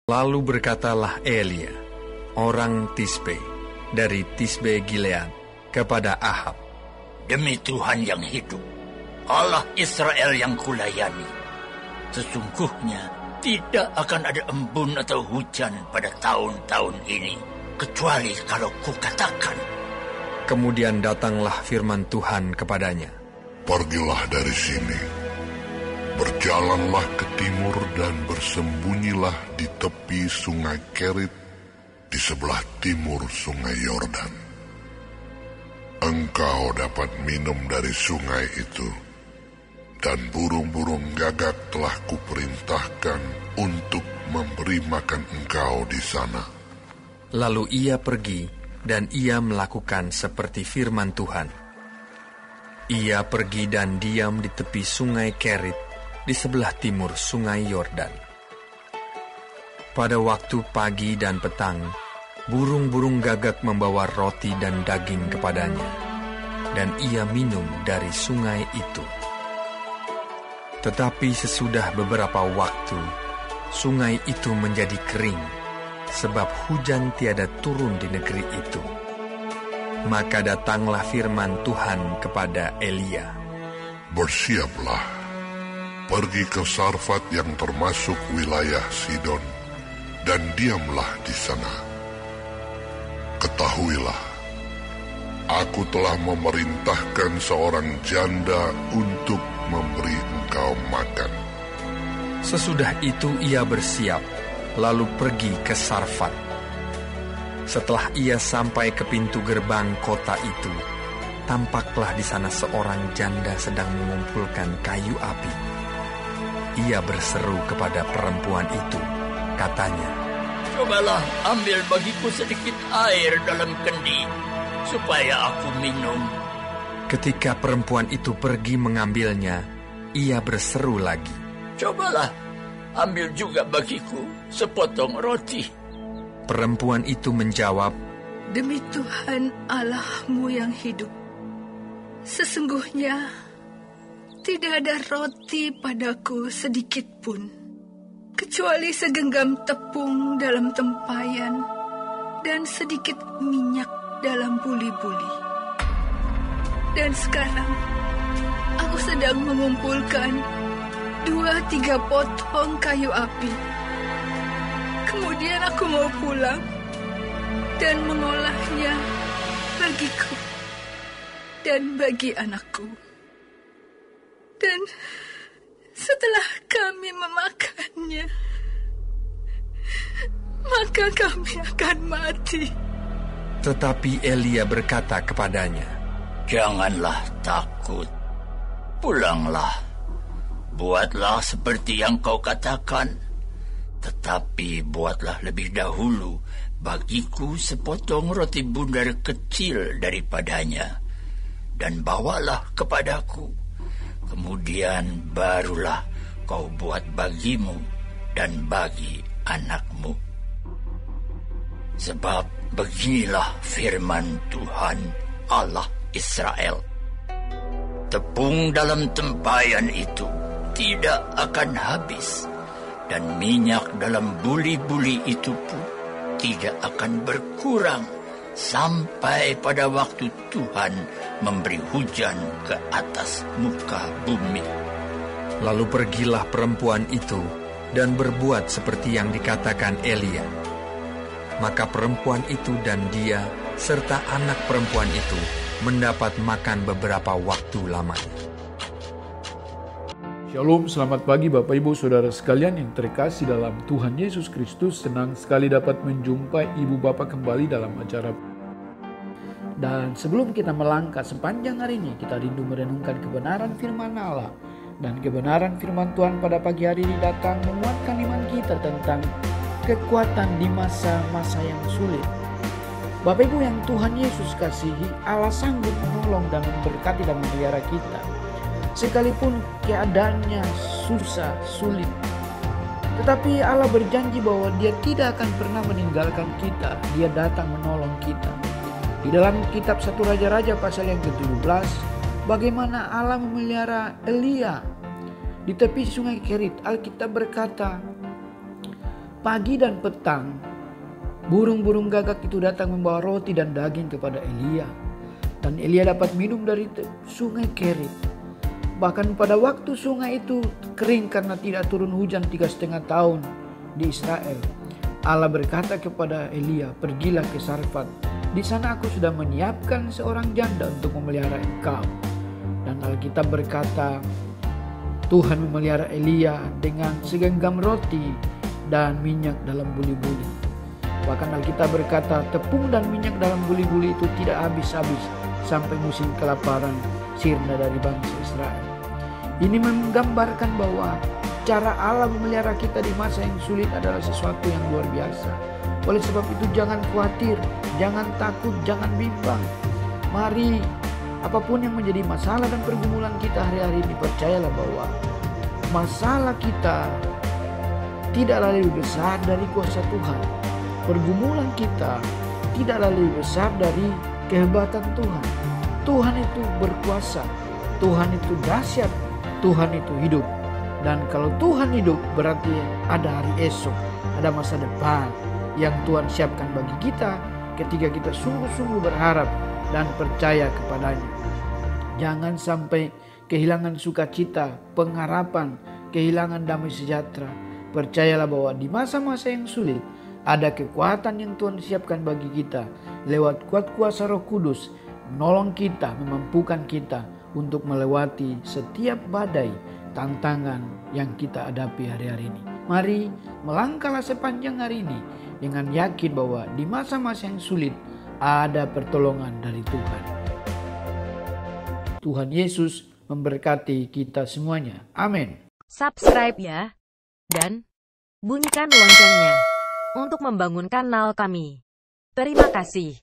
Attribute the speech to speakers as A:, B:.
A: Lalu berkatalah Elia, orang Tisbe, dari Tisbe Gilead, kepada Ahab,
B: "Demi Tuhan yang hidup, Allah Israel yang kulayani, sesungguhnya tidak akan ada embun atau hujan pada tahun-tahun ini, kecuali kalau kukatakan."
A: Kemudian datanglah firman Tuhan kepadanya,
C: "Pergilah dari sini, berjalanlah ke timur dan bersembunyilah di tepi sungai Kerit, di sebelah timur sungai Yordan. Engkau dapat minum dari sungai itu, dan burung-burung gagak telah kuperintahkan untuk memberi makan engkau di sana."
A: Lalu ia pergi, dan ia melakukan seperti firman Tuhan. Ia pergi dan diam di tepi sungai Kerit, di sebelah timur sungai Yordan. Pada waktu pagi dan petang, burung-burung gagak membawa roti dan daging kepadanya, dan ia minum dari sungai itu. Tetapi sesudah beberapa waktu, sungai itu menjadi kering, sebab hujan tiada turun di negeri itu. Maka datanglah firman Tuhan kepada Elia,
C: "Bersiaplah, pergi ke Sarfat yang termasuk wilayah Sidon, dan diamlah di sana. Ketahuilah, aku telah memerintahkan seorang janda untuk memberi engkau makan."
A: Sesudah itu ia bersiap, lalu pergi ke Sarfat. Setelah ia sampai ke pintu gerbang kota itu, tampaklah di sana seorang janda sedang mengumpulkan kayu api. Ia berseru kepada perempuan itu, katanya,
B: "Cobalah ambil bagiku sedikit air dalam kendi, supaya aku minum."
A: Ketika perempuan itu pergi mengambilnya, ia berseru lagi,
B: "Cobalah ambil juga bagiku sepotong roti."
A: Perempuan itu menjawab,
D: "Demi Tuhan Allahmu yang hidup, sesungguhnya tidak ada roti padaku sedikit pun, kecuali segenggam tepung dalam tempayan dan sedikit minyak dalam buli-buli. Dan sekarang aku sedang mengumpulkan 2-3 potong kayu api. Kemudian aku mau pulang dan mengolahnya bagiku dan bagi anakku. Dan setelah kami memakannya, maka kami akan mati."
A: Tetapi Elia berkata kepadanya,
B: "Janganlah takut, pulanglah, buatlah seperti yang kau katakan, tetapi buatlah lebih dahulu bagiku sepotong roti bundar kecil daripadanya, dan bawalah kepadaku. Kemudian barulah kau buat bagimu dan bagi anakmu. Sebab beginilah firman Tuhan Allah Israel, tepung dalam tempayan itu tidak akan habis, dan minyak dalam buli-buli itu pun tidak akan berkurang sampai pada waktu Tuhan memberi hujan ke atas muka bumi."
A: Lalu pergilah perempuan itu dan berbuat seperti yang dikatakan Elia. Maka perempuan itu dan dia serta anak perempuan itu mendapat makan beberapa waktu lamanya.
E: Shalom, selamat pagi Bapak Ibu Saudara sekalian yang terkasih dalam Tuhan Yesus Kristus. Senang sekali dapat menjumpai Ibu Bapak kembali dalam acara. Dan sebelum kita melangkah sepanjang hari ini, kita rindu merenungkan kebenaran firman Allah. Dan kebenaran firman Tuhan pada pagi hari ini datang menguatkan iman kita tentang kekuatan di masa-masa yang sulit. Bapak Ibu yang Tuhan Yesus kasihi, Allah sanggup menolong dan memberkati dan memelihara kita, sekalipun keadaannya susah, sulit. Tetapi Allah berjanji bahwa Dia tidak akan pernah meninggalkan kita. Dia datang menolong kita. Di dalam kitab 1 Raja-Raja pasal yang ke-17, bagaimana Allah memelihara Elia di tepi sungai Kerit. Alkitab berkata, Pagi dan petang, burung-burung gagak itu datang membawa roti dan daging kepada Elia. Dan Elia dapat minum dari sungai Kerit. Bahkan pada waktu sungai itu kering karena tidak turun hujan 3,5 tahun di Israel, Allah berkata kepada Elia, "Pergilah ke Sarfat. Di sana aku sudah menyiapkan seorang janda untuk memelihara engkau." Dan Alkitab berkata, Tuhan memelihara Elia dengan segenggam roti dan minyak dalam buli-buli. Bahkan Alkitab berkata, tepung dan minyak dalam buli-buli itu tidak habis-habis sampai musim kelaparan sirna dari bangsa Israel. Ini menggambarkan bahwa cara Allah memelihara kita di masa yang sulit adalah sesuatu yang luar biasa. Oleh sebab itu jangan khawatir, jangan takut, jangan bimbang. Mari, apapun yang menjadi masalah dan pergumulan kita hari-hari ini, percayalah bahwa masalah kita tidaklah lebih besar dari kuasa Tuhan. Pergumulan kita tidaklah lebih besar dari kehebatan Tuhan. Tuhan itu berkuasa, Tuhan itu dahsyat, Tuhan itu hidup. Dan kalau Tuhan hidup berarti ada hari esok, ada masa depan yang Tuhan siapkan bagi kita ketika kita sungguh-sungguh berharap dan percaya kepadanya. Jangan sampai kehilangan sukacita, pengharapan, kehilangan damai sejahtera. Percayalah bahwa di masa-masa yang sulit ada kekuatan yang Tuhan siapkan bagi kita lewat kuat kuasa Roh Kudus, menolong kita, memampukan kita untuk melewati setiap badai, tantangan yang kita hadapi hari-hari ini. Mari melangkahlah sepanjang hari ini dengan yakin bahwa di masa-masa yang sulit ada pertolongan dari Tuhan. Tuhan Yesus memberkati kita semuanya. Amin.
F: Subscribe ya, dan bunyikan loncengnya untuk membangun kanal kami. Terima kasih.